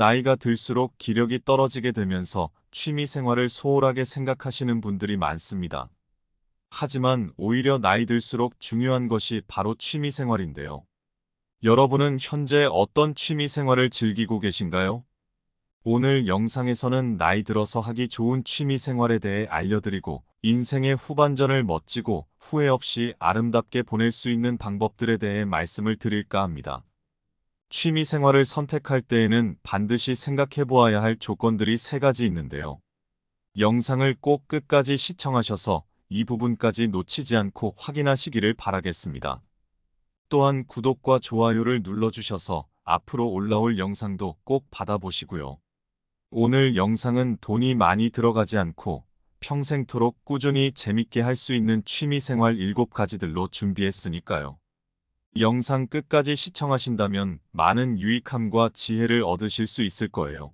나이가 들수록 기력이 떨어지게 되면서 취미 생활을 소홀하게 생각하시는 분들이 많습니다. 하지만 오히려 나이 들수록 중요한 것이 바로 취미 생활인데요. 여러분은 현재 어떤 취미 생활을 즐기고 계신가요? 오늘 영상에서는 나이 들어서 하기 좋은 취미 생활에 대해 알려드리고 인생의 후반전을 멋지고 후회 없이 아름답게 보낼 수 있는 방법들에 대해 말씀을 드릴까 합니다. 취미 생활을 선택할 때에는 반드시 생각해 보아야 할 조건들이 세 가지 있는데요. 영상을 꼭 끝까지 시청하셔서 이 부분까지 놓치지 않고 확인하시기를 바라겠습니다. 또한 구독과 좋아요를 눌러주셔서 앞으로 올라올 영상도 꼭 받아보시고요. 오늘 영상은 돈이 많이 들어가지 않고 평생토록 꾸준히 재밌게 할 수 있는 취미생활 7가지들로 준비했으니까요. 영상 끝까지 시청하신다면 많은 유익함과 지혜를 얻으실 수 있을 거예요.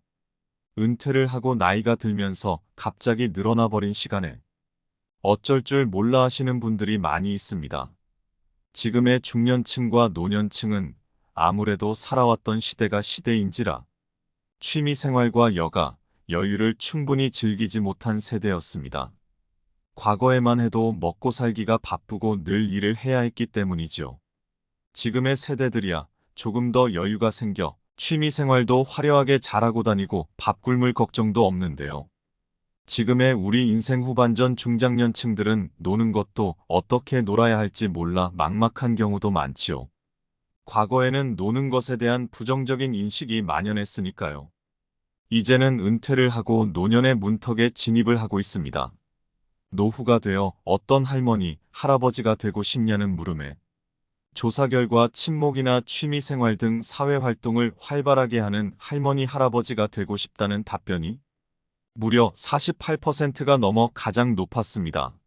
은퇴를 하고 나이가 들면서 갑자기 늘어나 버린 시간에 어쩔 줄 몰라 하시는 분들이 많이 있습니다. 지금의 중년층과 노년층은 아무래도 살아왔던 시대가 시대인지라 취미생활과 여가, 여유를 충분히 즐기지 못한 세대였습니다. 과거에만 해도 먹고 살기가 바쁘고 늘 일을 해야 했기 때문이죠. 지금의 세대들이야 조금 더 여유가 생겨 취미생활도 화려하게 잘하고 다니고 밥 굶을 걱정도 없는데요. 지금의 우리 인생 후반전 중장년층들은 노는 것도 어떻게 놀아야 할지 몰라 막막한 경우도 많지요. 과거에는 노는 것에 대한 부정적인 인식이 만연했으니까요. 이제는 은퇴를 하고 노년의 문턱에 진입을 하고 있습니다. 노후가 되어 어떤 할머니, 할아버지가 되고 싶냐는 물음에 조사 결과 친목이나 취미생활 등 사회활동을 활발하게 하는 할머니, 할아버지가 되고 싶다는 답변이 무려 48%가 넘어 가장 높았습니다.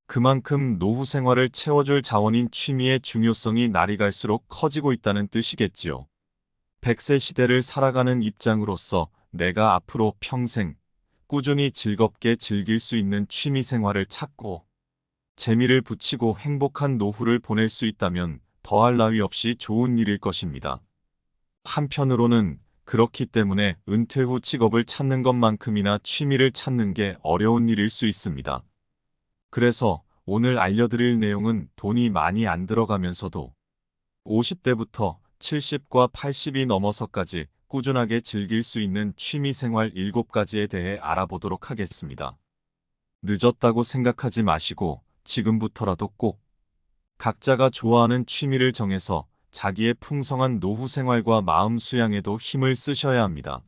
그만큼 노후 생활을 채워줄 자원인 취미의 중요성이 날이 갈수록 커지고 있다는 뜻이겠지요. 100세 시대를 살아가는 입장으로서 내가 앞으로 평생 꾸준히 즐겁게 즐길 수 있는 취미 생활을 찾고 재미를 붙이고 행복한 노후를 보낼 수 있다면 더할 나위 없이 좋은 일일 것입니다. 한편으로는 그렇기 때문에 은퇴 후 직업을 찾는 것만큼이나 취미를 찾는 게 어려운 일일 수 있습니다. 그래서 오늘 알려드릴 내용은 돈이 많이 안 들어가면서도 50대부터 70과 80이 넘어서까지 꾸준하게 즐길 수 있는 취미생활 7가지에 대해 알아보도록 하겠습니다. 늦었다고 생각하지 마시고 지금부터라도 꼭 각자가 좋아하는 취미를 정해서 자기의 풍성한 노후 생활과 마음 수양에도 힘을 쓰셔야 합니다.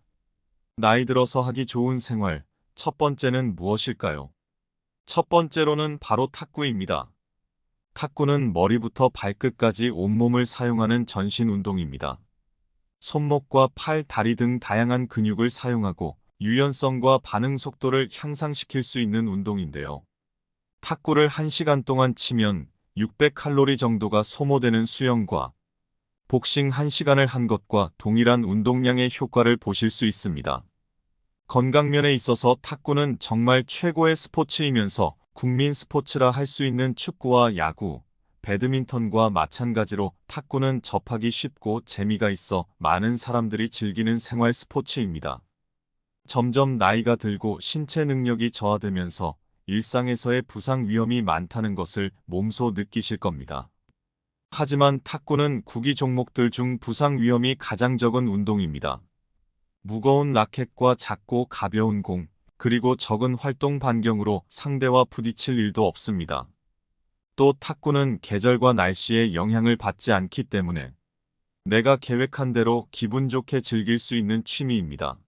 나이 들어서 하기 좋은 생활, 첫 번째는 무엇일까요? 첫 번째로는 바로 탁구입니다. 탁구는 머리부터 발끝까지 온몸을 사용하는 전신 운동입니다. 손목과 팔, 다리 등 다양한 근육을 사용하고 유연성과 반응 속도를 향상시킬 수 있는 운동인데요. 탁구를 1시간 동안 치면 600칼로리 정도가 소모되는 수영과 복싱 1시간을 한 것과 동일한 운동량의 효과를 보실 수 있습니다. 건강면에 있어서 탁구는 정말 최고의 스포츠이면서 국민 스포츠라 할 수 있는 축구와 야구, 배드민턴과 마찬가지로 탁구는 접하기 쉽고 재미가 있어 많은 사람들이 즐기는 생활 스포츠입니다. 점점 나이가 들고 신체 능력이 저하되면서 일상에서의 부상 위험이 많다는 것을 몸소 느끼실 겁니다. 하지만 탁구는 구기 종목들 중 부상 위험이 가장 적은 운동입니다. 무거운 라켓과 작고 가벼운 공, 그리고 적은 활동 반경으로 상대와 부딪힐 일도 없습니다. 또 탁구는 계절과 날씨에 영향을 받지 않기 때문에 내가 계획한 대로 기분 좋게 즐길 수 있는 취미입니다.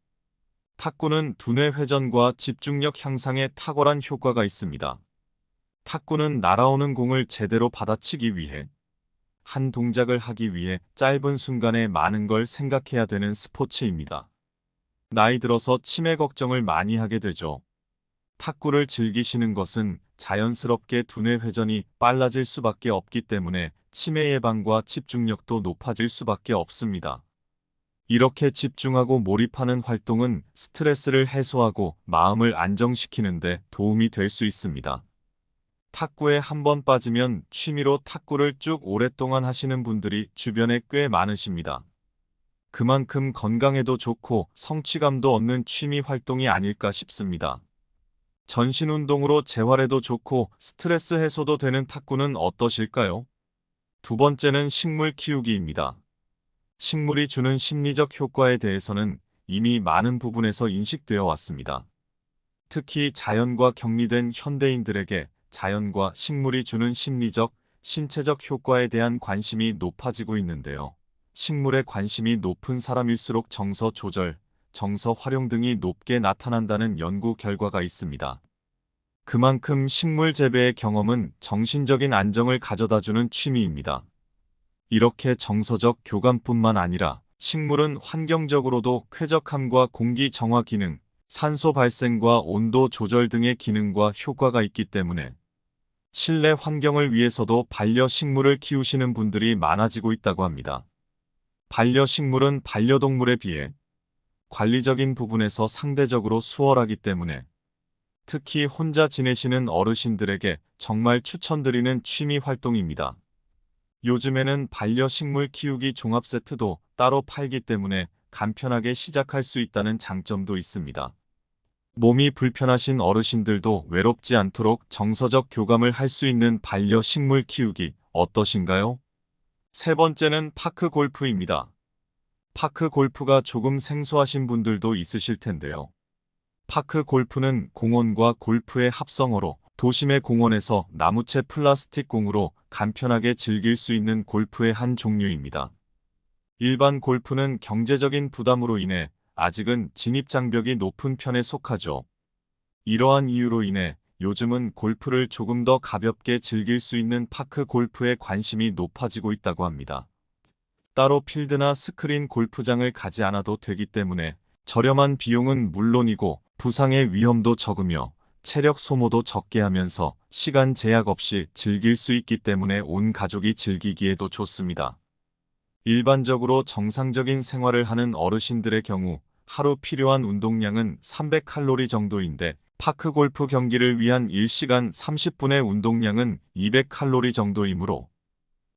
탁구는 두뇌 회전과 집중력 향상에 탁월한 효과가 있습니다. 탁구는 날아오는 공을 제대로 받아치기 위해 한 동작을 하기 위해 짧은 순간에 많은 걸 생각해야 되는 스포츠입니다. 나이 들어서 치매 걱정을 많이 하게 되죠. 탁구를 즐기시는 것은 자연스럽게 두뇌 회전이 빨라질 수밖에 없기 때문에 치매 예방과 집중력도 높아질 수밖에 없습니다. 이렇게 집중하고 몰입하는 활동은 스트레스를 해소하고 마음을 안정시키는 데 도움이 될 수 있습니다. 탁구에 한번 빠지면 취미로 탁구를 쭉 오랫동안 하시는 분들이 주변에 꽤 많으십니다. 그만큼 건강에도 좋고 성취감도 얻는 취미 활동이 아닐까 싶습니다. 전신 운동으로 재활에도 좋고 스트레스 해소도 되는 탁구는 어떠실까요? 두 번째는 식물 키우기입니다. 식물이 주는 심리적 효과에 대해서는 이미 많은 부분에서 인식되어 왔습니다. 특히 자연과 격리된 현대인들에게 자연과 식물이 주는 심리적, 신체적 효과에 대한 관심이 높아지고 있는데요. 식물에 관심이 높은 사람일수록 정서 조절, 정서 활용 등이 높게 나타난다는 연구 결과가 있습니다. 그만큼 식물 재배의 경험은 정신적인 안정을 가져다주는 취미입니다. 이렇게 정서적 교감뿐만 아니라 식물은 환경적으로도 쾌적함과 공기 정화 기능, 산소 발생과 온도 조절 등의 기능과 효과가 있기 때문에 실내 환경을 위해서도 반려식물을 키우시는 분들이 많아지고 있다고 합니다. 반려식물은 반려동물에 비해 관리적인 부분에서 상대적으로 수월하기 때문에 특히 혼자 지내시는 어르신들에게 정말 추천드리는 취미 활동입니다. 요즘에는 반려식물 키우기 종합 세트도 따로 팔기 때문에 간편하게 시작할 수 있다는 장점도 있습니다. 몸이 불편하신 어르신들도 외롭지 않도록 정서적 교감을 할 수 있는 반려식물 키우기 어떠신가요? 세 번째는 파크 골프입니다. 파크 골프가 조금 생소하신 분들도 있으실 텐데요. 파크 골프는 공원과 골프의 합성어로 도심의 공원에서 나무채 플라스틱 공으로 간편하게 즐길 수 있는 골프의 한 종류입니다. 일반 골프는 경제적인 부담으로 인해 아직은 진입 장벽이 높은 편에 속하죠. 이러한 이유로 인해 요즘은 골프를 조금 더 가볍게 즐길 수 있는 파크 골프에 관심이 높아지고 있다고 합니다. 따로 필드나 스크린 골프장을 가지 않아도 되기 때문에 저렴한 비용은 물론이고 부상의 위험도 적으며 체력 소모도 적게 하면서 시간 제약 없이 즐길 수 있기 때문에 온 가족이 즐기기에도 좋습니다. 일반적으로 정상적인 생활을 하는 어르신들의 경우 하루 필요한 운동량은 300칼로리 정도인데 파크 골프 경기를 위한 1시간 30분의 운동량은 200칼로리 정도이므로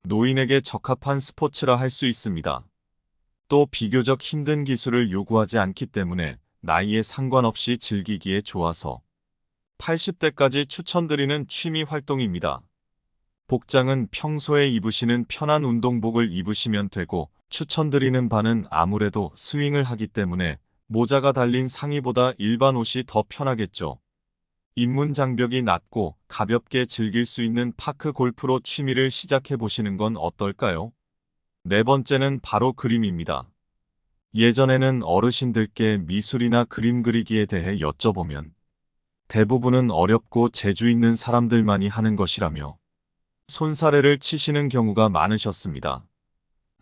노인에게 적합한 스포츠라 할 수 있습니다. 또 비교적 힘든 기술을 요구하지 않기 때문에 나이에 상관없이 즐기기에 좋아서 80대까지 추천드리는 취미 활동입니다. 복장은 평소에 입으시는 편한 운동복을 입으시면 되고 추천드리는 바는 아무래도 스윙을 하기 때문에 모자가 달린 상의보다 일반 옷이 더 편하겠죠. 입문 장벽이 낮고 가볍게 즐길 수 있는 파크 골프로 취미를 시작해 보시는 건 어떨까요? 네 번째는 바로 그림입니다. 예전에는 어르신들께 미술이나 그림 그리기에 대해 여쭤보면 대부분은 어렵고 재주 있는 사람들만이 하는 것이라며 손사래를 치시는 경우가 많으셨습니다.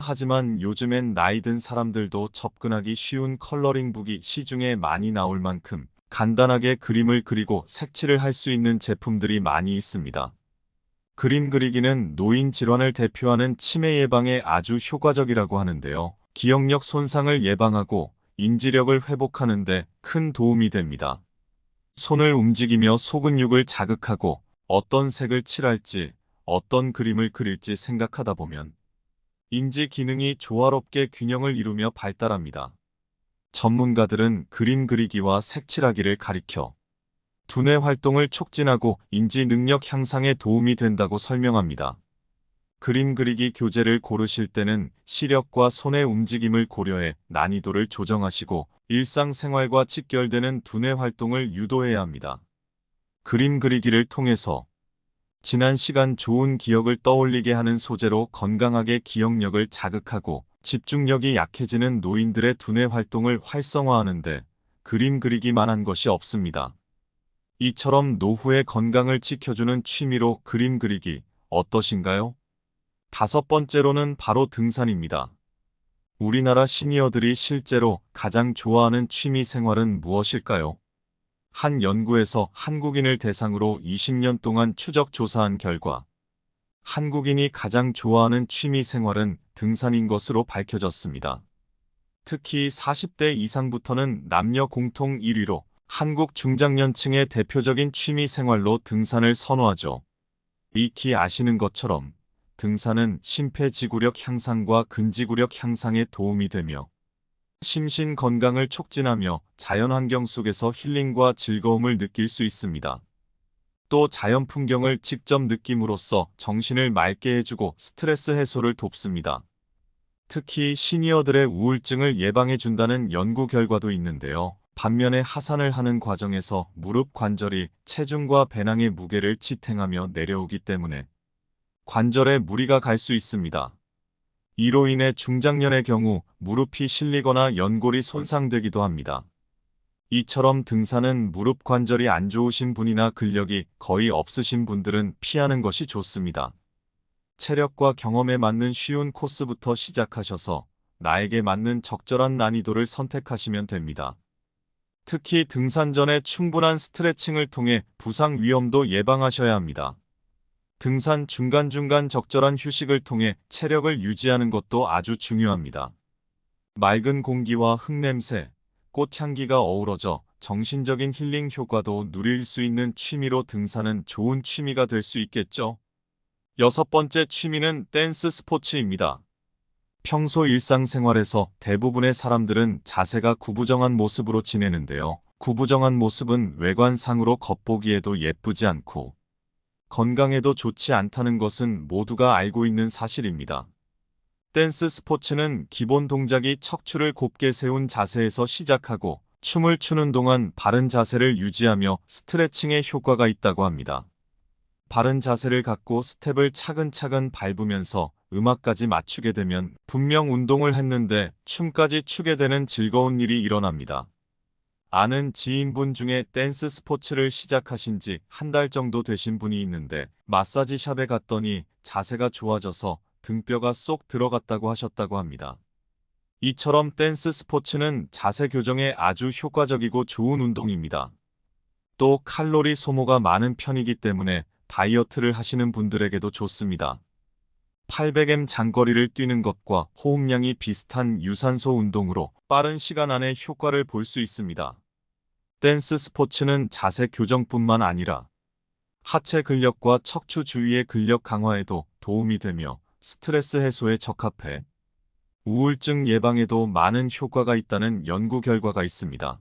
하지만 요즘엔 나이 든 사람들도 접근하기 쉬운 컬러링북이 시중에 많이 나올 만큼 간단하게 그림을 그리고 색칠을 할 수 있는 제품들이 많이 있습니다. 그림 그리기는 노인 질환을 대표하는 치매 예방에 아주 효과적이라고 하는데요. 기억력 손상을 예방하고 인지력을 회복하는 데 큰 도움이 됩니다. 손을 움직이며 소근육을 자극하고 어떤 색을 칠할지, 어떤 그림을 그릴지 생각하다 보면 인지 기능이 조화롭게 균형을 이루며 발달합니다. 전문가들은 그림 그리기와 색칠하기를 가리켜 두뇌 활동을 촉진하고 인지 능력 향상에 도움이 된다고 설명합니다. 그림 그리기 교재를 고르실 때는 시력과 손의 움직임을 고려해 난이도를 조정하시고 일상생활과 직결되는 두뇌 활동을 유도해야 합니다. 그림 그리기를 통해서 지난 시간 좋은 기억을 떠올리게 하는 소재로 건강하게 기억력을 자극하고 집중력이 약해지는 노인들의 두뇌 활동을 활성화하는데 그림 그리기만한 것이 없습니다. 이처럼 노후의 건강을 지켜주는 취미로 그림 그리기 어떠신가요? 다섯 번째로는 바로 등산입니다. 우리나라 시니어들이 실제로 가장 좋아하는 취미 생활은 무엇일까요? 한 연구에서 한국인을 대상으로 20년 동안 추적 조사한 결과 한국인이 가장 좋아하는 취미 생활은 등산인 것으로 밝혀졌습니다. 특히 40대 이상부터는 남녀 공통 1위로 한국 중장년층의 대표적인 취미 생활로 등산을 선호하죠. 익히 아시는 것처럼 등산은 심폐지구력 향상과 근지구력 향상에 도움이 되며 심신 건강을 촉진하며 자연환경 속에서 힐링과 즐거움을 느낄 수 있습니다. 또 자연 풍경을 직접 느낌으로써 정신을 맑게 해주고 스트레스 해소를 돕습니다. 특히 시니어들의 우울증을 예방해준다는 연구 결과도 있는데요. 반면에 하산을 하는 과정에서 무릎 관절이 체중과 배낭의 무게를 지탱하며 내려오기 때문에 관절에 무리가 갈 수 있습니다. 이로 인해 중장년의 경우 무릎이 실리거나 연골이 손상되기도 합니다. 이처럼 등산은 무릎 관절이 안 좋으신 분이나 근력이 거의 없으신 분들은 피하는 것이 좋습니다. 체력과 경험에 맞는 쉬운 코스부터 시작하셔서 나에게 맞는 적절한 난이도를 선택하시면 됩니다. 특히 등산 전에 충분한 스트레칭을 통해 부상 위험도 예방하셔야 합니다. 등산 중간중간 적절한 휴식을 통해 체력을 유지하는 것도 아주 중요합니다. 맑은 공기와 흙냄새, 꽃향기가 어우러져 정신적인 힐링 효과도 누릴 수 있는 취미로 등산은 좋은 취미가 될 수 있겠죠. 6번째 취미는 댄스 스포츠입니다. 평소 일상생활에서 대부분의 사람들은 자세가 구부정한 모습으로 지내는데요. 구부정한 모습은 외관상으로 겉보기에도 예쁘지 않고 건강에도 좋지 않다는 것은 모두가 알고 있는 사실입니다. 댄스 스포츠는 기본 동작이 척추를 곱게 세운 자세에서 시작하고 춤을 추는 동안 바른 자세를 유지하며 스트레칭에 효과가 있다고 합니다. 바른 자세를 갖고 스텝을 차근차근 밟으면서 음악까지 맞추게 되면 분명 운동을 했는데 춤까지 추게 되는 즐거운 일이 일어납니다. 아는 지인분 중에 댄스 스포츠를 시작하신 지 한 달 정도 되신 분이 있는데 마사지 샵에 갔더니 자세가 좋아져서 등뼈가 쏙 들어갔다고 하셨다고 합니다. 이처럼 댄스 스포츠는 자세 교정에 아주 효과적이고 좋은 운동입니다. 또 칼로리 소모가 많은 편이기 때문에 다이어트를 하시는 분들에게도 좋습니다. 800m 장거리를 뛰는 것과 호흡량이 비슷한 유산소 운동으로 빠른 시간 안에 효과를 볼 수 있습니다. 댄스 스포츠는 자세 교정뿐만 아니라 하체 근력과 척추 주위의 근력 강화에도 도움이 되며 스트레스 해소에 적합해 우울증 예방에도 많은 효과가 있다는 연구 결과가 있습니다.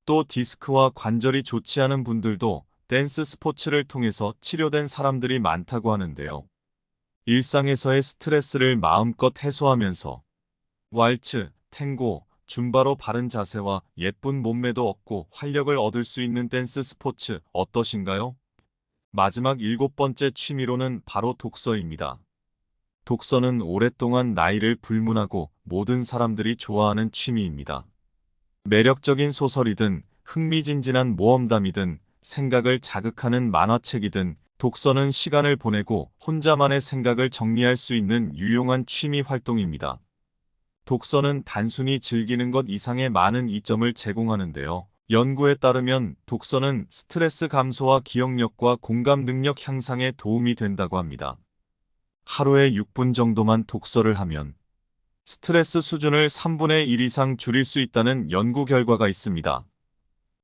또 디스크와 관절이 좋지 않은 분들도 댄스 스포츠를 통해서 치료된 사람들이 많다고 하는데요. 일상에서의 스트레스를 마음껏 해소하면서 왈츠, 탱고, 줌바로 바른 자세와 예쁜 몸매도 얻고 활력을 얻을 수 있는 댄스 스포츠 어떠신가요? 마지막 7번째 취미로는 바로 독서입니다. 독서는 오랫동안 나이를 불문하고 모든 사람들이 좋아하는 취미입니다. 매력적인 소설이든 흥미진진한 모험담이든 생각을 자극하는 만화책이든 독서는 시간을 보내고 혼자만의 생각을 정리할 수 있는 유용한 취미 활동입니다. 독서는 단순히 즐기는 것 이상의 많은 이점을 제공하는데요. 연구에 따르면 독서는 스트레스 감소와 기억력과 공감 능력 향상에 도움이 된다고 합니다. 하루에 6분 정도만 독서를 하면 스트레스 수준을 3분의 1 이상 줄일 수 있다는 연구 결과가 있습니다.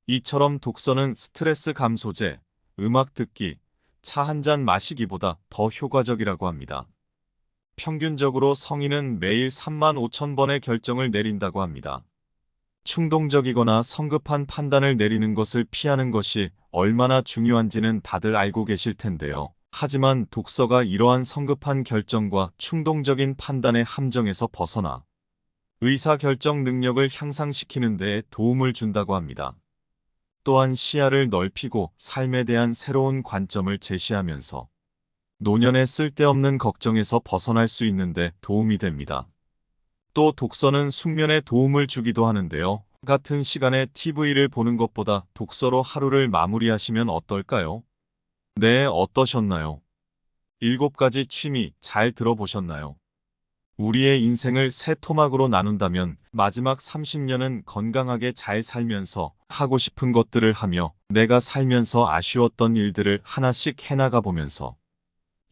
이처럼 독서는 스트레스 감소제, 음악 듣기, 차 한 잔 마시기보다 더 효과적이라고 합니다. 평균적으로 성인은 매일 35,000번의 결정을 내린다고 합니다. 충동적이거나 성급한 판단을 내리는 것을 피하는 것이 얼마나 중요한지는 다들 알고 계실 텐데요. 하지만 독서가 이러한 성급한 결정과 충동적인 판단의 함정에서 벗어나 의사결정 능력을 향상시키는 데 도움을 준다고 합니다. 또한 시야를 넓히고 삶에 대한 새로운 관점을 제시하면서 노년의 쓸데없는 걱정에서 벗어날 수 있는데 도움이 됩니다. 또 독서는 숙면에 도움을 주기도 하는데요. 같은 시간에 TV를 보는 것보다 독서로 하루를 마무리하시면 어떨까요? 네, 어떠셨나요? 7가지 취미 잘 들어보셨나요? 우리의 인생을 세 토막으로 나눈다면 마지막 30년은 건강하게 잘 살면서 하고 싶은 것들을 하며 내가 살면서 아쉬웠던 일들을 하나씩 해나가 보면서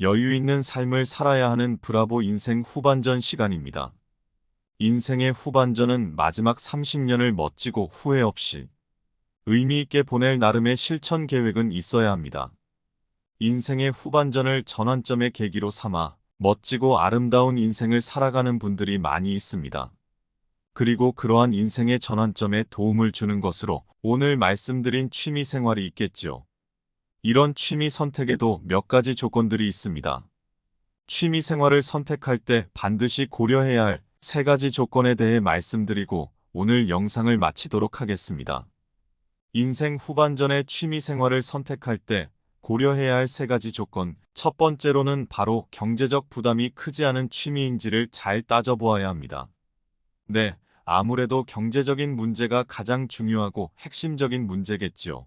여유 있는 삶을 살아야 하는 브라보 인생 후반전 시간입니다. 인생의 후반전은 마지막 30년을 멋지고 후회 없이 의미 있게 보낼 나름의 실천 계획은 있어야 합니다. 인생의 후반전을 전환점의 계기로 삼아 멋지고 아름다운 인생을 살아가는 분들이 많이 있습니다. 그리고 그러한 인생의 전환점에 도움을 주는 것으로 오늘 말씀드린 취미 생활이 있겠지요. 이런 취미 선택에도 몇 가지 조건들이 있습니다. 취미 생활을 선택할 때 반드시 고려해야 할 세 가지 조건에 대해 말씀드리고 오늘 영상을 마치도록 하겠습니다. 인생 후반전에 취미 생활을 선택할 때 고려해야 할 세 가지 조건. 첫 번째로는 바로 경제적 부담이 크지 않은 취미인지를 잘 따져보아야 합니다. 네, 아무래도 경제적인 문제가 가장 중요하고 핵심적인 문제겠지요.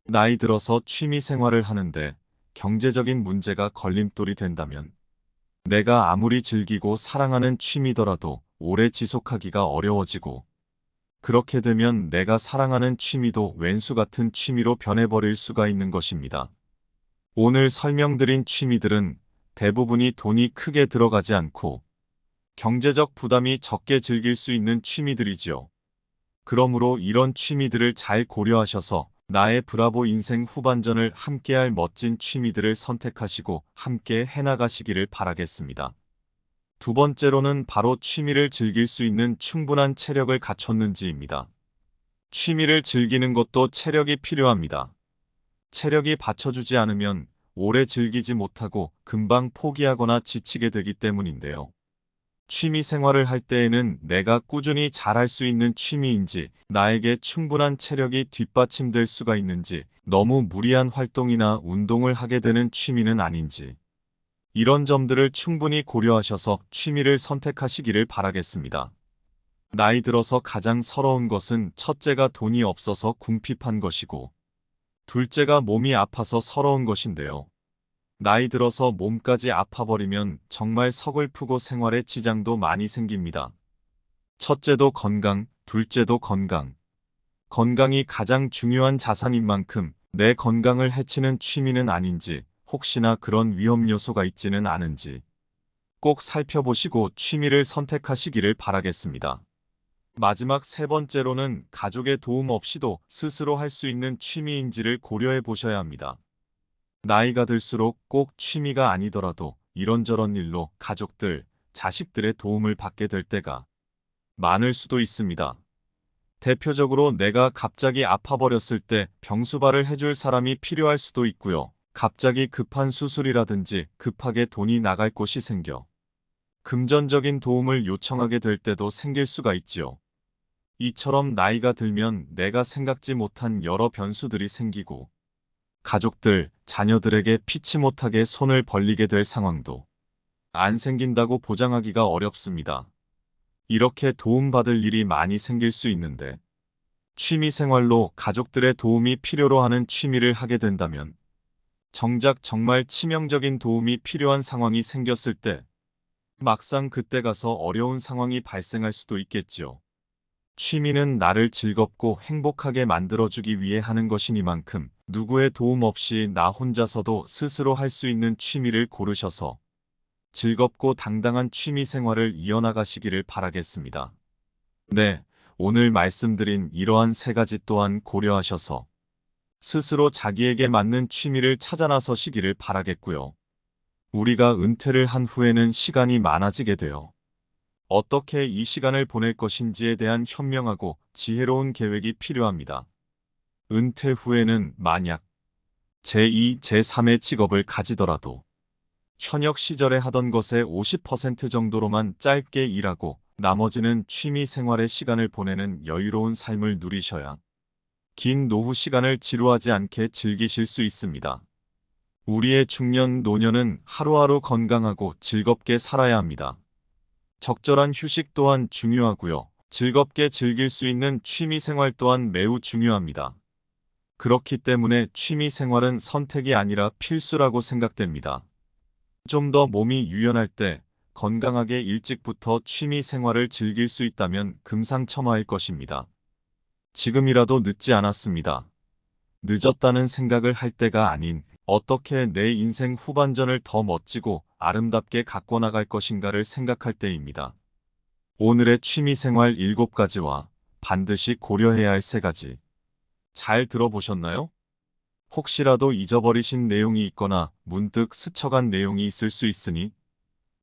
나이 들어서 취미 생활을 하는데 경제적인 문제가 걸림돌이 된다면 내가 아무리 즐기고 사랑하는 취미더라도 오래 지속하기가 어려워지고 그렇게 되면 내가 사랑하는 취미도 왼수 같은 취미로 변해버릴 수가 있는 것입니다. 오늘 설명드린 취미들은 대부분이 돈이 크게 들어가지 않고 경제적 부담이 적게 즐길 수 있는 취미들이지요. 그러므로 이런 취미들을 잘 고려하셔서 나의 브라보 인생 후반전을 함께할 멋진 취미들을 선택하시고 함께 해나가시기를 바라겠습니다. 두 번째로는 바로 취미를 즐길 수 있는 충분한 체력을 갖췄는지입니다. 취미를 즐기는 것도 체력이 필요합니다. 체력이 받쳐주지 않으면 오래 즐기지 못하고 금방 포기하거나 지치게 되기 때문인데요. 취미 생활을 할 때에는 내가 꾸준히 잘할 수 있는 취미인지, 나에게 충분한 체력이 뒷받침될 수가 있는지, 너무 무리한 활동이나 운동을 하게 되는 취미는 아닌지, 이런 점들을 충분히 고려하셔서 취미를 선택하시기를 바라겠습니다. 나이 들어서 가장 서러운 것은 첫째가 돈이 없어서 궁핍한 것이고, 둘째가 몸이 아파서 서러운 것인데요. 나이 들어서 몸까지 아파버리면 정말 서글프고 생활에 지장도 많이 생깁니다. 첫째도 건강, 둘째도 건강. 건강이 가장 중요한 자산인 만큼 내 건강을 해치는 취미는 아닌지, 혹시나 그런 위험 요소가 있지는 않은지 꼭 살펴보시고 취미를 선택하시기를 바라겠습니다. 마지막 세 번째로는 가족의 도움 없이도 스스로 할 수 있는 취미인지를 고려해 보셔야 합니다. 나이가 들수록 꼭 취미가 아니더라도 이런저런 일로 가족들, 자식들의 도움을 받게 될 때가 많을 수도 있습니다. 대표적으로 내가 갑자기 아파버렸을 때 병수발을 해줄 사람이 필요할 수도 있고요. 갑자기 급한 수술이라든지 급하게 돈이 나갈 곳이 생겨 금전적인 도움을 요청하게 될 때도 생길 수가 있지요. 이처럼 나이가 들면 내가 생각지 못한 여러 변수들이 생기고 가족들, 자녀들에게 피치 못하게 손을 벌리게 될 상황도 안 생긴다고 보장하기가 어렵습니다. 이렇게 도움받을 일이 많이 생길 수 있는데 취미 생활로 가족들의 도움이 필요로 하는 취미를 하게 된다면 정작 정말 치명적인 도움이 필요한 상황이 생겼을 때 막상 그때 가서 어려운 상황이 발생할 수도 있겠지요. 취미는 나를 즐겁고 행복하게 만들어주기 위해 하는 것이니만큼 누구의 도움 없이 나 혼자서도 스스로 할 수 있는 취미를 고르셔서 즐겁고 당당한 취미 생활을 이어나가시기를 바라겠습니다. 네, 오늘 말씀드린 이러한 세 가지 또한 고려하셔서 스스로 자기에게 맞는 취미를 찾아 나서시기를 바라겠고요. 우리가 은퇴를 한 후에는 시간이 많아지게 돼요. 어떻게 이 시간을 보낼 것인지에 대한 현명하고 지혜로운 계획이 필요합니다. 은퇴 후에는 만약 제2, 제3의 직업을 가지더라도 현역 시절에 하던 것의 50% 정도로만 짧게 일하고 나머지는 취미 생활의 시간을 보내는 여유로운 삶을 누리셔야 긴 노후 시간을 지루하지 않게 즐기실 수 있습니다. 우리의 중년, 노년은 하루하루 건강하고 즐겁게 살아야 합니다. 적절한 휴식 또한 중요하고요. 즐겁게 즐길 수 있는 취미 생활 또한 매우 중요합니다. 그렇기 때문에 취미 생활은 선택이 아니라 필수라고 생각됩니다. 좀 더 몸이 유연할 때 건강하게 일찍부터 취미 생활을 즐길 수 있다면 금상첨화일 것입니다. 지금이라도 늦지 않았습니다. 늦었다는 생각을 할 때가 아닌 어떻게 내 인생 후반전을 더 멋지고 아름답게 가꿔 나갈 것인가를 생각할 때입니다. 오늘의 취미생활 7가지와 반드시 고려해야 할 3가지. 잘 들어보셨나요? 혹시라도 잊어버리신 내용이 있거나 문득 스쳐간 내용이 있을 수 있으니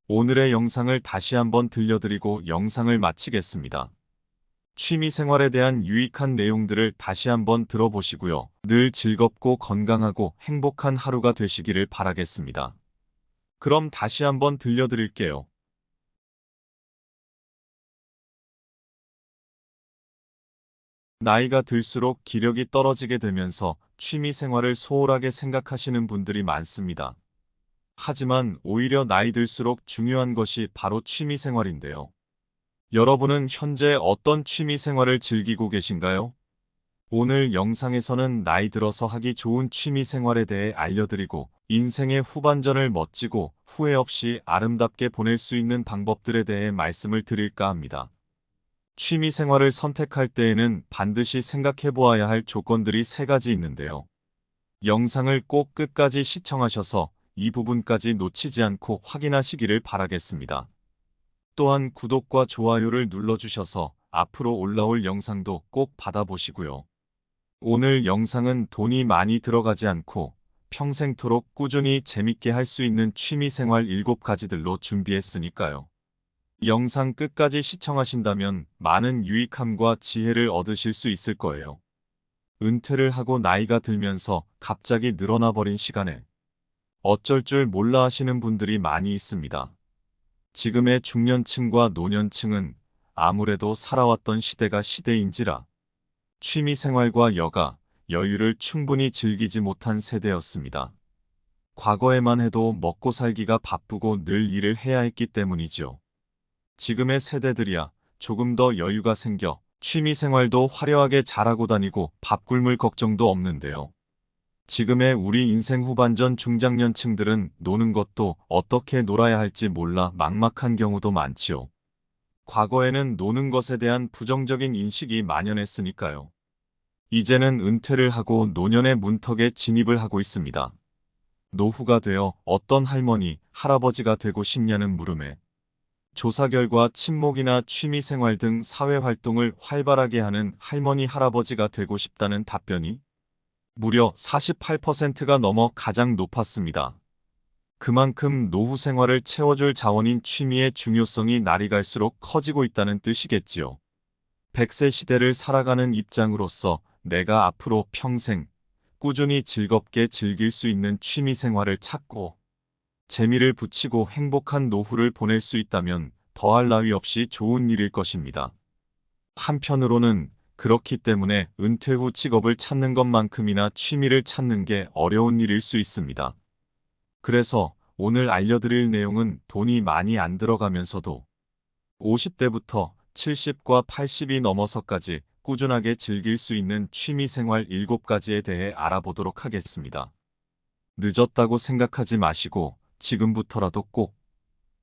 오늘의 영상을 다시 한번 들려드리고 영상을 마치겠습니다. 취미 생활에 대한 유익한 내용들을 다시 한번 들어보시고요. 늘 즐겁고 건강하고 행복한 하루가 되시기를 바라겠습니다. 그럼 다시 한번 들려드릴게요. 나이가 들수록 기력이 떨어지게 되면서 취미 생활을 소홀하게 생각하시는 분들이 많습니다. 하지만 오히려 나이 들수록 중요한 것이 바로 취미 생활인데요. 여러분은 현재 어떤 취미 생활을 즐기고 계신가요? 오늘 영상에서는 나이 들어서 하기 좋은 취미 생활에 대해 알려드리고 인생의 후반전을 멋지고 후회 없이 아름답게 보낼 수 있는 방법들에 대해 말씀을 드릴까 합니다. 취미 생활을 선택할 때에는 반드시 생각해 보아야 할 조건들이 세 가지 있는데요. 영상을 꼭 끝까지 시청하셔서 이 부분까지 놓치지 않고 확인하시기를 바라겠습니다. 또한 구독과 좋아요를 눌러주셔서 앞으로 올라올 영상도 꼭 받아보시고요. 오늘 영상은 돈이 많이 들어가지 않고 평생토록 꾸준히 재밌게 할 수 있는 취미생활 7가지들로 준비했으니까요. 영상 끝까지 시청하신다면 많은 유익함과 지혜를 얻으실 수 있을 거예요. 은퇴를 하고 나이가 들면서 갑자기 늘어나 버린 시간에 어쩔 줄 몰라 하시는 분들이 많이 있습니다. 지금의 중년층과 노년층은 아무래도 살아왔던 시대가 시대인지라 취미생활과 여가, 여유를 충분히 즐기지 못한 세대였습니다. 과거에만 해도 먹고 살기가 바쁘고 늘 일을 해야 했기 때문이죠. 지금의 세대들이야 조금 더 여유가 생겨 취미생활도 화려하게 잘하고 다니고 밥 굶을 걱정도 없는데요. 지금의 우리 인생 후반전 중장년층들은 노는 것도 어떻게 놀아야 할지 몰라 막막한 경우도 많지요. 과거에는 노는 것에 대한 부정적인 인식이 만연했으니까요. 이제는 은퇴를 하고 노년의 문턱에 진입을 하고 있습니다. 노후가 되어 어떤 할머니, 할아버지가 되고 싶냐는 물음에 조사 결과 친목이나 취미생활 등 사회활동을 활발하게 하는 할머니, 할아버지가 되고 싶다는 답변이 무려 48%가 넘어 가장 높았습니다. 그만큼 노후 생활을 채워줄 자원인 취미의 중요성이 날이 갈수록 커지고 있다는 뜻이겠지요. 100세 시대를 살아가는 입장으로서 내가 앞으로 평생 꾸준히 즐겁게 즐길 수 있는 취미 생활을 찾고 재미를 붙이고 행복한 노후를 보낼 수 있다면 더할 나위 없이 좋은 일일 것입니다. 한편으로는 그렇기 때문에 은퇴 후 직업을 찾는 것만큼이나 취미를 찾는 게 어려운 일일 수 있습니다. 그래서 오늘 알려드릴 내용은 돈이 많이 안 들어가면서도 50대부터 70과 80이 넘어서까지 꾸준하게 즐길 수 있는 취미생활 7가지에 대해 알아보도록 하겠습니다. 늦었다고 생각하지 마시고 지금부터라도 꼭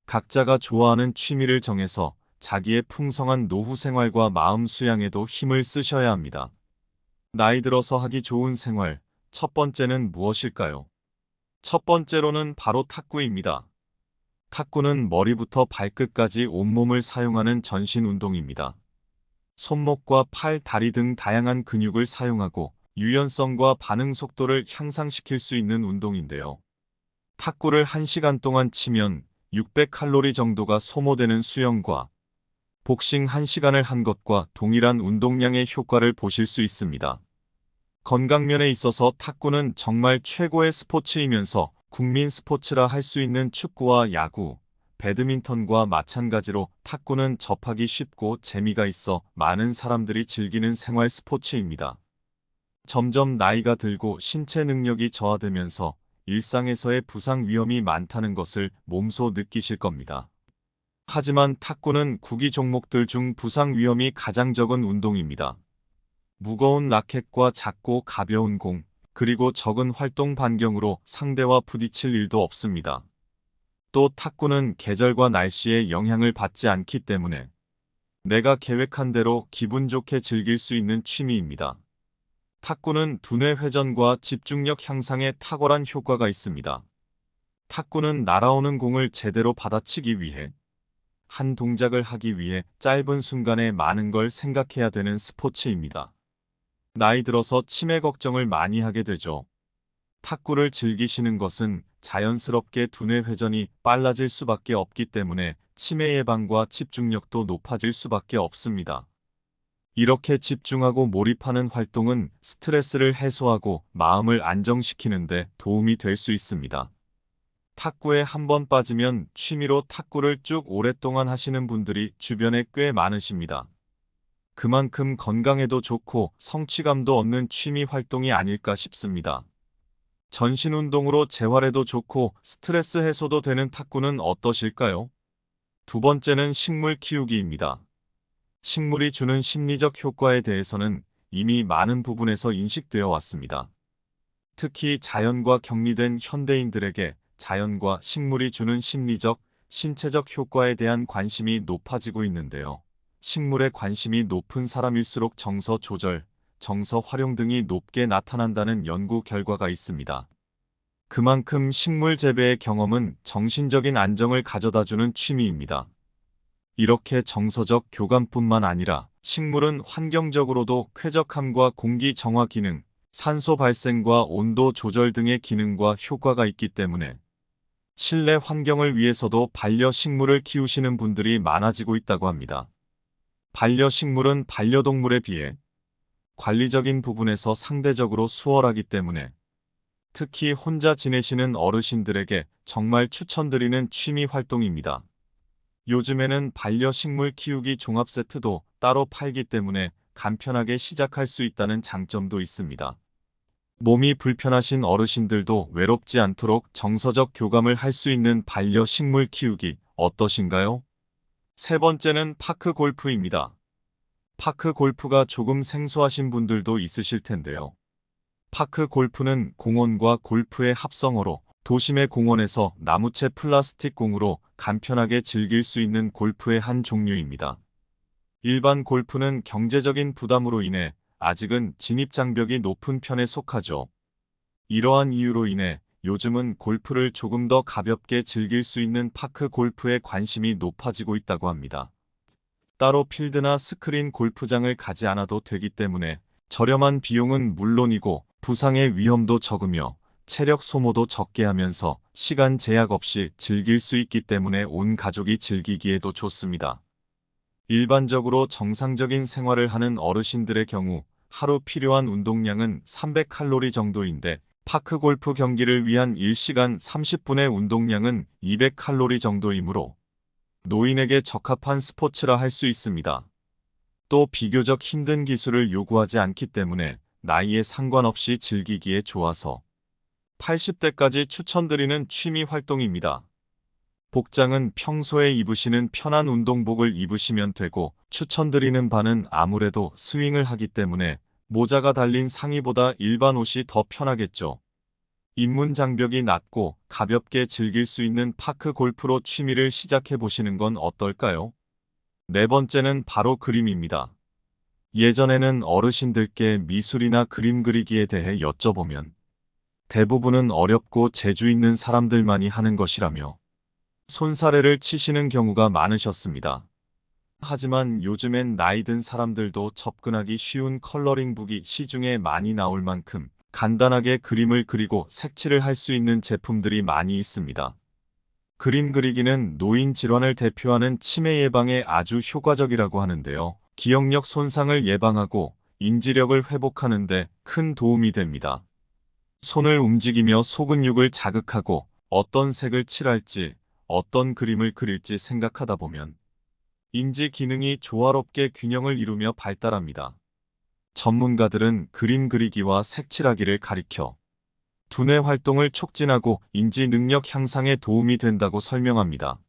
각자가 좋아하는 취미를 정해서 자기의 풍성한 노후 생활과 마음 수양에도 힘을 쓰셔야 합니다. 나이 들어서 하기 좋은 생활, 첫 번째는 무엇일까요? 첫 번째로는 바로 탁구입니다. 탁구는 머리부터 발끝까지 온몸을 사용하는 전신 운동입니다. 손목과 팔, 다리 등 다양한 근육을 사용하고 유연성과 반응 속도를 향상시킬 수 있는 운동인데요. 탁구를 1시간 동안 치면 600칼로리 정도가 소모되는 수영과 복싱 1시간을 한 것과 동일한 운동량의 효과를 보실 수 있습니다. 건강면에 있어서 탁구는 정말 최고의 스포츠이면서 국민 스포츠라 할 수 있는 축구와 야구, 배드민턴과 마찬가지로 탁구는 접하기 쉽고 재미가 있어 많은 사람들이 즐기는 생활 스포츠입니다. 점점 나이가 들고 신체 능력이 저하되면서 일상에서의 부상 위험이 많다는 것을 몸소 느끼실 겁니다. 하지만 탁구는 구기 종목들 중 부상 위험이 가장 적은 운동입니다. 무거운 라켓과 작고 가벼운 공, 그리고 적은 활동 반경으로 상대와 부딪힐 일도 없습니다. 또 탁구는 계절과 날씨에 영향을 받지 않기 때문에 내가 계획한 대로 기분 좋게 즐길 수 있는 취미입니다. 탁구는 두뇌 회전과 집중력 향상에 탁월한 효과가 있습니다. 탁구는 날아오는 공을 제대로 받아치기 위해 한 동작을 하기 위해 짧은 순간에 많은 걸 생각해야 되는 스포츠입니다. 나이 들어서 치매 걱정을 많이 하게 되죠. 탁구를 즐기시는 것은 자연스럽게 두뇌 회전이 빨라질 수밖에 없기 때문에 치매 예방과 집중력도 높아질 수밖에 없습니다. 이렇게 집중하고 몰입하는 활동은 스트레스를 해소하고 마음을 안정시키는 데 도움이 될 수 있습니다. 탁구에 한번 빠지면 취미로 탁구를 쭉 오랫동안 하시는 분들이 주변에 꽤 많으십니다. 그만큼 건강에도 좋고 성취감도 얻는 취미 활동이 아닐까 싶습니다. 전신 운동으로 재활에도 좋고 스트레스 해소도 되는 탁구는 어떠실까요? 두 번째는 식물 키우기입니다. 식물이 주는 심리적 효과에 대해서는 이미 많은 부분에서 인식되어 왔습니다. 특히 자연과 격리된 현대인들에게 자연과 식물이 주는 심리적, 신체적 효과에 대한 관심이 높아지고 있는데요. 식물에 관심이 높은 사람일수록 정서 조절, 정서 활용 등이 높게 나타난다는 연구 결과가 있습니다. 그만큼 식물 재배의 경험은 정신적인 안정을 가져다주는 취미입니다. 이렇게 정서적 교감뿐만 아니라 식물은 환경적으로도 쾌적함과 공기 정화 기능, 산소 발생과 온도 조절 등의 기능과 효과가 있기 때문에 실내 환경을 위해서도 반려식물을 키우시는 분들이 많아지고 있다고 합니다. 반려식물은 반려동물에 비해 관리적인 부분에서 상대적으로 수월하기 때문에 특히 혼자 지내시는 어르신들에게 정말 추천드리는 취미 활동입니다. 요즘에는 반려식물 키우기 종합 세트도 따로 팔기 때문에 간편하게 시작할 수 있다는 장점도 있습니다. 몸이 불편하신 어르신들도 외롭지 않도록 정서적 교감을 할 수 있는 반려식물 키우기 어떠신가요? 세 번째는 파크 골프입니다. 파크 골프가 조금 생소하신 분들도 있으실 텐데요. 파크 골프는 공원과 골프의 합성어로 도심의 공원에서 나무채 플라스틱 공으로 간편하게 즐길 수 있는 골프의 한 종류입니다. 일반 골프는 경제적인 부담으로 인해 아직은 진입 장벽이 높은 편에 속하죠. 이러한 이유로 인해 요즘은 골프를 조금 더 가볍게 즐길 수 있는 파크 골프에 관심이 높아지고 있다고 합니다. 따로 필드나 스크린 골프장을 가지 않아도 되기 때문에 저렴한 비용은 물론이고 부상의 위험도 적으며 체력 소모도 적게 하면서 시간 제약 없이 즐길 수 있기 때문에 온 가족이 즐기기에도 좋습니다. 일반적으로 정상적인 생활을 하는 어르신들의 경우 하루 필요한 운동량은 300칼로리 정도인데 파크 골프 경기를 위한 1시간 30분의 운동량은 200칼로리 정도이므로 노인에게 적합한 스포츠라 할 수 있습니다. 또 비교적 힘든 기술을 요구하지 않기 때문에 나이에 상관없이 즐기기에 좋아서 80대까지 추천드리는 취미 활동입니다. 복장은 평소에 입으시는 편한 운동복을 입으시면 되고 추천드리는 바는 아무래도 스윙을 하기 때문에 모자가 달린 상의보다 일반 옷이 더 편하겠죠. 입문 장벽이 낮고 가볍게 즐길 수 있는 파크 골프로 취미를 시작해 보시는 건 어떨까요? 네 번째는 바로 그림입니다. 예전에는 어르신들께 미술이나 그림 그리기에 대해 여쭤보면 대부분은 어렵고 재주 있는 사람들만이 하는 것이라며 손사래를 치시는 경우가 많으셨습니다. 하지만 요즘엔 나이 든 사람들도 접근하기 쉬운 컬러링북이 시중에 많이 나올 만큼 간단하게 그림을 그리고 색칠을 할 수 있는 제품들이 많이 있습니다. 그림 그리기는 노인 질환을 대표하는 치매 예방에 아주 효과적이라고 하는데요. 기억력 손상을 예방하고 인지력을 회복하는 데 큰 도움이 됩니다. 손을 움직이며 소근육을 자극하고 어떤 색을 칠할지, 어떤 그림을 그릴지 생각하다 보면 인지 기능이 조화롭게 균형을 이루며 발달합니다. 전문가들은 그림 그리기와 색칠하기를 가리켜 두뇌 활동을 촉진하고 인지 능력 향상에 도움이 된다고 설명합니다.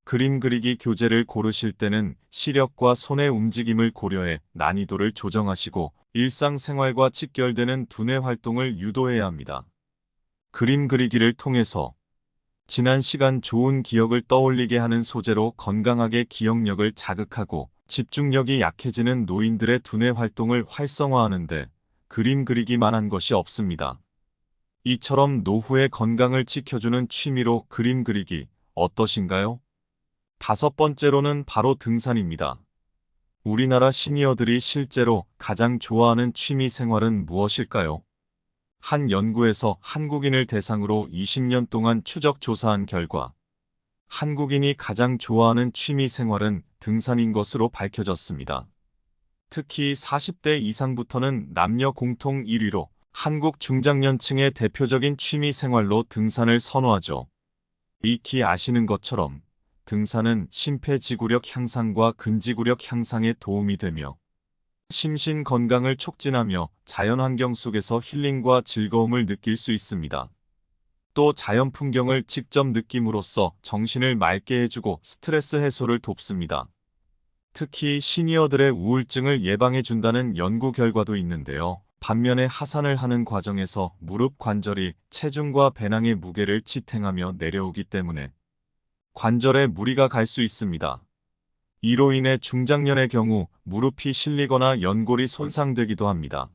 그림 그리기 교재를 고르실 때는 시력과 손의 움직임을 고려해 난이도를 조정하시고 일상생활과 직결되는 두뇌 활동을 유도해야 합니다. 그림 그리기를 통해서 지난 시간 좋은 기억을 떠올리게 하는 소재로 건강하게 기억력을 자극하고 집중력이 약해지는 노인들의 두뇌 활동을 활성화하는데 그림 그리기만한 것이 없습니다. 이처럼 노후의 건강을 지켜주는 취미로 그림 그리기 어떠신가요? 다섯 번째로는 바로 등산입니다. 우리나라 시니어들이 실제로 가장 좋아하는 취미 생활은 무엇일까요? 한 연구에서 한국인을 대상으로 20년 동안 추적 조사한 결과 한국인이 가장 좋아하는 취미 생활은 등산인 것으로 밝혀졌습니다. 특히 40대 이상부터는 남녀 공통 1위로 한국 중장년층의 대표적인 취미 생활로 등산을 선호하죠. 익히 아시는 것처럼 등산은 심폐지구력 향상과 근지구력 향상에 도움이 되며 심신 건강을 촉진하며 자연환경 속에서 힐링과 즐거움을 느낄 수 있습니다. 또 자연 풍경을 직접 느낌으로써 정신을 맑게 해주고 스트레스 해소를 돕습니다. 특히 시니어들의 우울증을 예방해준다는 연구 결과도 있는데요. 반면에 하산을 하는 과정에서 무릎 관절이 체중과 배낭의 무게를 지탱하며 내려오기 때문에 관절에 무리가 갈 수 있습니다. 이로 인해 중장년의 경우 무릎이 실리거나 연골이 손상되기도 합니다.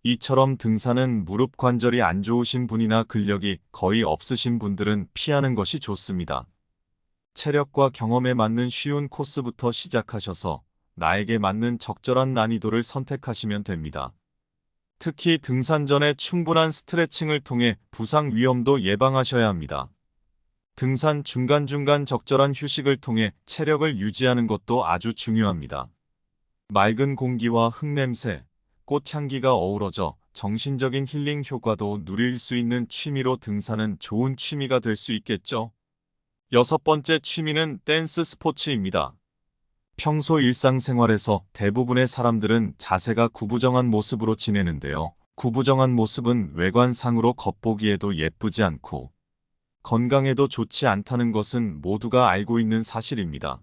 이처럼 등산은 무릎 관절이 안 좋으신 분이나 근력이 거의 없으신 분들은 피하는 것이 좋습니다. 체력과 경험에 맞는 쉬운 코스부터 시작하셔서 나에게 맞는 적절한 난이도를 선택하시면 됩니다. 특히 등산 전에 충분한 스트레칭을 통해 부상 위험도 예방하셔야 합니다. 등산 중간중간 적절한 휴식을 통해 체력을 유지하는 것도 아주 중요합니다. 맑은 공기와 흙냄새, 꽃향기가 어우러져 정신적인 힐링 효과도 누릴 수 있는 취미로 등산은 좋은 취미가 될 수 있겠죠. 6번째 취미는 댄스 스포츠입니다. 평소 일상생활에서 대부분의 사람들은 자세가 구부정한 모습으로 지내는데요. 구부정한 모습은 외관상으로 겉보기에도 예쁘지 않고 건강에도 좋지 않다는 것은 모두가 알고 있는 사실입니다.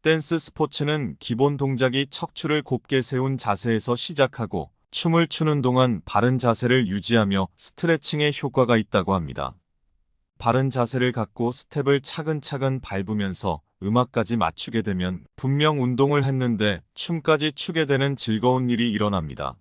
댄스 스포츠는 기본 동작이 척추를 곱게 세운 자세에서 시작하고 춤을 추는 동안 바른 자세를 유지하며 스트레칭에 효과가 있다고 합니다. 바른 자세를 갖고 스텝을 차근차근 밟으면서 음악까지 맞추게 되면 분명 운동을 했는데 춤까지 추게 되는 즐거운 일이 일어납니다.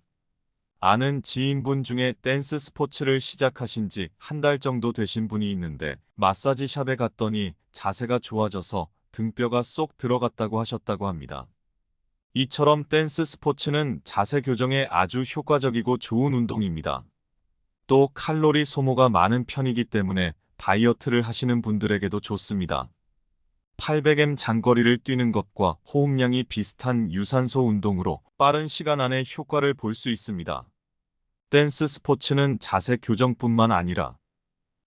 아는 지인분 중에 댄스 스포츠를 시작하신 지 한 달 정도 되신 분이 있는데 마사지 샵에 갔더니 자세가 좋아져서 등뼈가 쏙 들어갔다고 하셨다고 합니다. 이처럼 댄스 스포츠는 자세 교정에 아주 효과적이고 좋은 운동입니다. 또 칼로리 소모가 많은 편이기 때문에 다이어트를 하시는 분들에게도 좋습니다. 800m 장거리를 뛰는 것과 호흡량이 비슷한 유산소 운동으로 빠른 시간 안에 효과를 볼 수 있습니다. 댄스 스포츠는 자세 교정뿐만 아니라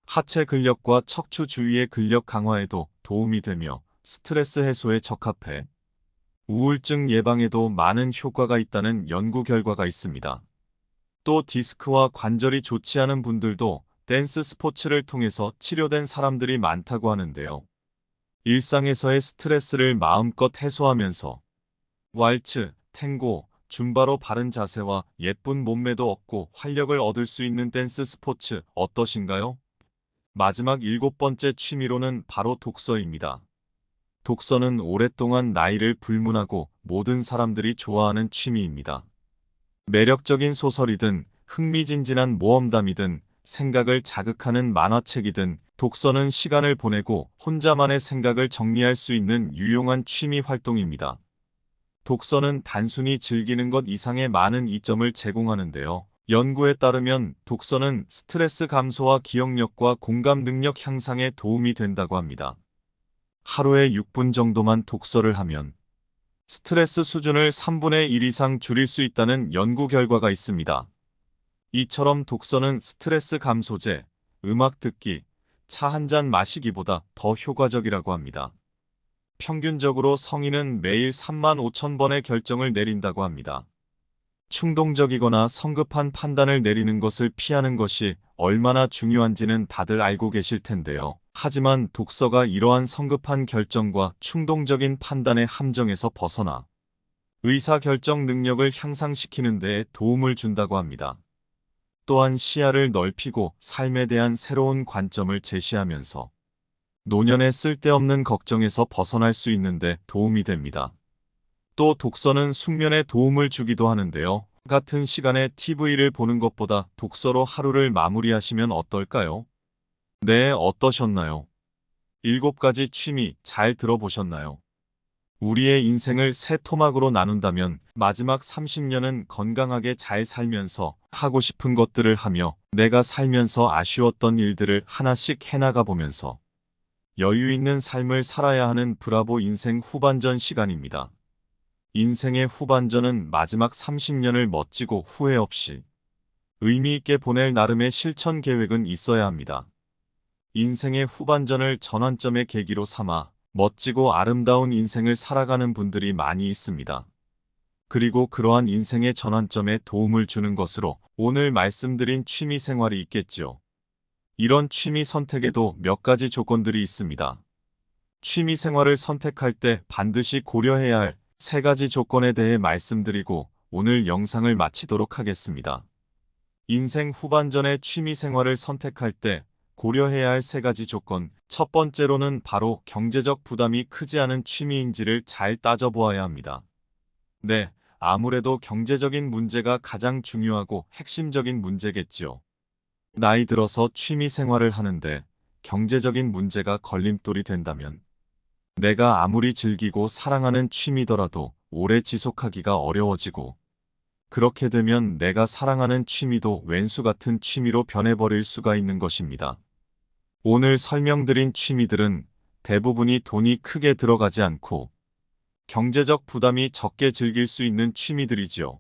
하체 근력과 척추 주위의 근력 강화에도 도움이 되며 스트레스 해소에 적합해 우울증 예방에도 많은 효과가 있다는 연구 결과가 있습니다. 또 디스크와 관절이 좋지 않은 분들도 댄스 스포츠를 통해서 치료된 사람들이 많다고 하는데요. 일상에서의 스트레스를 마음껏 해소하면서 왈츠, 탱고, 줌바로 바른 자세와 예쁜 몸매도 얻고 활력을 얻을 수 있는 댄스 스포츠 어떠신가요? 마지막 7번째 취미로는 바로 독서입니다. 독서는 오랫동안 나이를 불문하고 모든 사람들이 좋아하는 취미입니다. 매력적인 소설이든 흥미진진한 모험담이든 생각을 자극하는 만화책이든 독서는 시간을 보내고 혼자만의 생각을 정리할 수 있는 유용한 취미 활동입니다. 독서는 단순히 즐기는 것 이상의 많은 이점을 제공하는데요. 연구에 따르면 독서는 스트레스 감소와 기억력과 공감 능력 향상에 도움이 된다고 합니다. 하루에 6분 정도만 독서를 하면 스트레스 수준을 3분의 1 이상 줄일 수 있다는 연구 결과가 있습니다. 이처럼 독서는 스트레스 감소제, 음악 듣기, 차 한 잔 마시기보다 더 효과적이라고 합니다. 평균적으로 성인은 매일 35,000번의 결정을 내린다고 합니다. 충동적이거나 성급한 판단을 내리는 것을 피하는 것이 얼마나 중요한지는 다들 알고 계실 텐데요. 하지만 독서가 이러한 성급한 결정과 충동적인 판단의 함정에서 벗어나 의사결정 능력을 향상시키는 데 도움을 준다고 합니다. 또한 시야를 넓히고 삶에 대한 새로운 관점을 제시하면서 노년의 쓸데없는 걱정에서 벗어날 수 있는데 도움이 됩니다. 또 독서는 숙면에 도움을 주기도 하는데요. 같은 시간에 TV를 보는 것보다 독서로 하루를 마무리하시면 어떨까요? 네, 어떠셨나요? 7가지 취미 잘 들어보셨나요? 우리의 인생을 세 토막으로 나눈다면 마지막 30년은 건강하게 잘 살면서 하고 싶은 것들을 하며 내가 살면서 아쉬웠던 일들을 하나씩 해나가 보면서 여유 있는 삶을 살아야 하는 브라보 인생 후반전 시간입니다. 인생의 후반전은 마지막 30년을 멋지고 후회 없이 의미 있게 보낼 나름의 실천 계획은 있어야 합니다. 인생의 후반전을 전환점의 계기로 삼아 멋지고 아름다운 인생을 살아가는 분들이 많이 있습니다. 그리고 그러한 인생의 전환점에 도움을 주는 것으로 오늘 말씀드린 취미 생활이 있겠지요. 이런 취미 선택에도 몇 가지 조건들이 있습니다. 취미 생활을 선택할 때 반드시 고려해야 할 세 가지 조건에 대해 말씀드리고 오늘 영상을 마치도록 하겠습니다. 인생 후반전의 취미 생활을 선택할 때 고려해야 할 세 가지 조건. 첫 번째로는 바로 경제적 부담이 크지 않은 취미인지를 잘 따져보아야 합니다. 네, 아무래도 경제적인 문제가 가장 중요하고 핵심적인 문제겠지요. 나이 들어서 취미 생활을 하는데 경제적인 문제가 걸림돌이 된다면 내가 아무리 즐기고 사랑하는 취미더라도 오래 지속하기가 어려워지고 그렇게 되면 내가 사랑하는 취미도 왼수 같은 취미로 변해버릴 수가 있는 것입니다. 오늘 설명드린 취미들은 대부분이 돈이 크게 들어가지 않고 경제적 부담이 적게 즐길 수 있는 취미들이지요.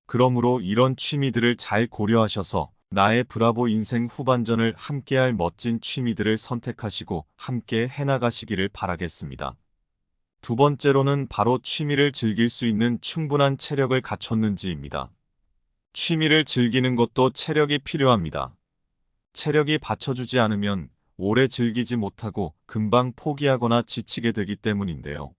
그러므로 이런 취미들을 잘 고려하셔서 나의 브라보 인생 후반전을 함께할 멋진 취미들을 선택하시고 함께 해나가시기를 바라겠습니다. 두 번째로는 바로 취미를 즐길 수 있는 충분한 체력을 갖췄는지입니다. 취미를 즐기는 것도 체력이 필요합니다. 체력이 받쳐주지 않으면 오래 즐기지 못하고 금방 포기하거나 지치게 되기 때문인데요.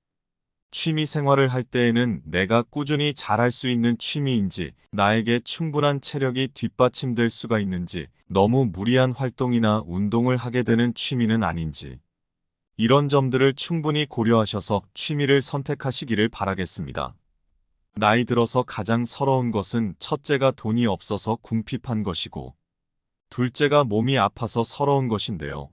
취미 생활을 할 때에는 내가 꾸준히 잘할 수 있는 취미인지, 나에게 충분한 체력이 뒷받침될 수가 있는지, 너무 무리한 활동이나 운동을 하게 되는 취미는 아닌지, 이런 점들을 충분히 고려하셔서 취미를 선택하시기를 바라겠습니다. 나이 들어서 가장 서러운 것은 첫째가 돈이 없어서 궁핍한 것이고, 둘째가 몸이 아파서 서러운 것인데요.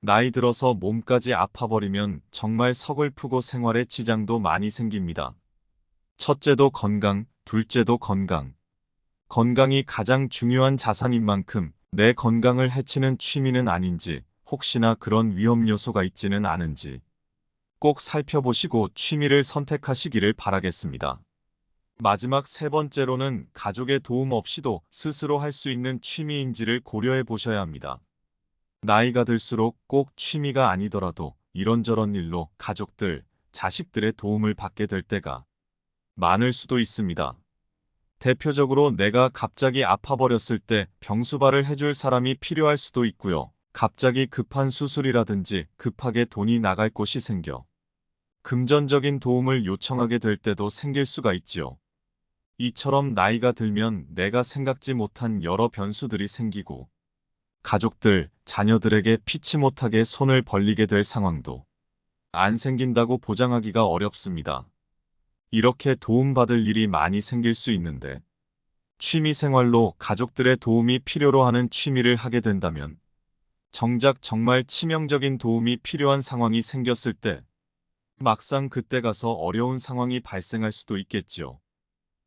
나이 들어서 몸까지 아파버리면 정말 서글프고 생활에 지장도 많이 생깁니다. 첫째도 건강, 둘째도 건강. 건강이 가장 중요한 자산인 만큼 내 건강을 해치는 취미는 아닌지, 혹시나 그런 위험 요소가 있지는 않은지 꼭 살펴보시고 취미를 선택하시기를 바라겠습니다. 마지막 세 번째로는 가족의 도움 없이도 스스로 할 수 있는 취미인지를 고려해 보셔야 합니다. 나이가 들수록 꼭 취미가 아니더라도 이런저런 일로 가족들, 자식들의 도움을 받게 될 때가 많을 수도 있습니다. 대표적으로 내가 갑자기 아파버렸을 때 병수발을 해줄 사람이 필요할 수도 있고요. 갑자기 급한 수술이라든지 급하게 돈이 나갈 곳이 생겨 금전적인 도움을 요청하게 될 때도 생길 수가 있지요. 이처럼 나이가 들면 내가 생각지 못한 여러 변수들이 생기고 가족들, 자녀들에게 피치 못하게 손을 벌리게 될 상황도 안 생긴다고 보장하기가 어렵습니다. 이렇게 도움받을 일이 많이 생길 수 있는데 취미 생활로 가족들의 도움이 필요로 하는 취미를 하게 된다면 정작 정말 치명적인 도움이 필요한 상황이 생겼을 때 막상 그때 가서 어려운 상황이 발생할 수도 있겠지요.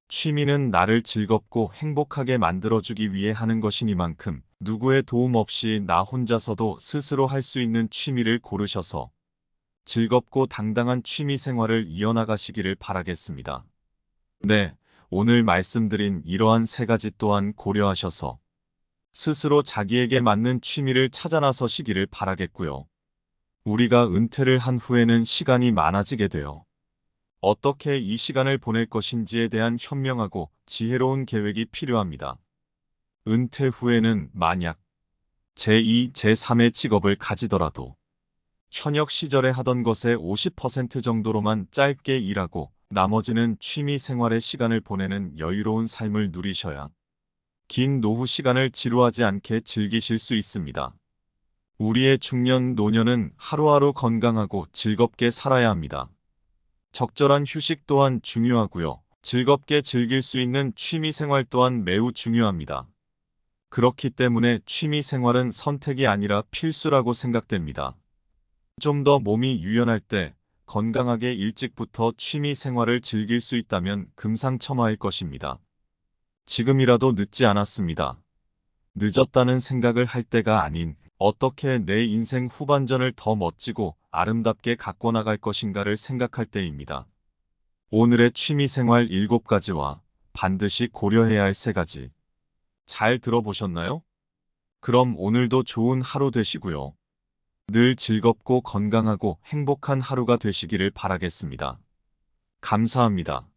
취미는 나를 즐겁고 행복하게 만들어주기 위해 하는 것이니만큼 누구의 도움 없이 나 혼자서도 스스로 할 수 있는 취미를 고르셔서 즐겁고 당당한 취미 생활을 이어나가시기를 바라겠습니다. 네, 오늘 말씀드린 이러한 세 가지 또한 고려하셔서 스스로 자기에게 맞는 취미를 찾아 나서시기를 바라겠고요. 우리가 은퇴를 한 후에는 시간이 많아지게 돼요. 어떻게 이 시간을 보낼 것인지에 대한 현명하고 지혜로운 계획이 필요합니다. 은퇴 후에는 만약 제2, 제3의 직업을 가지더라도 현역 시절에 하던 것의 50% 정도로만 짧게 일하고 나머지는 취미 생활의 시간을 보내는 여유로운 삶을 누리셔야 긴 노후 시간을 지루하지 않게 즐기실 수 있습니다. 우리의 중년, 노년은 하루하루 건강하고 즐겁게 살아야 합니다. 적절한 휴식 또한 중요하고요. 즐겁게 즐길 수 있는 취미 생활 또한 매우 중요합니다. 그렇기 때문에 취미 생활은 선택이 아니라 필수라고 생각됩니다. 좀 더 몸이 유연할 때 건강하게 일찍부터 취미 생활을 즐길 수 있다면 금상첨화일 것입니다. 지금이라도 늦지 않았습니다. 늦었다는 생각을 할 때가 아닌 어떻게 내 인생 후반전을 더 멋지고 아름답게 가꿔 나갈 것인가를 생각할 때입니다. 오늘의 취미생활 7가지와 반드시 고려해야 할 3가지. 잘 들어보셨나요? 그럼 오늘도 좋은 하루 되시고요. 늘 즐겁고 건강하고 행복한 하루가 되시기를 바라겠습니다. 감사합니다.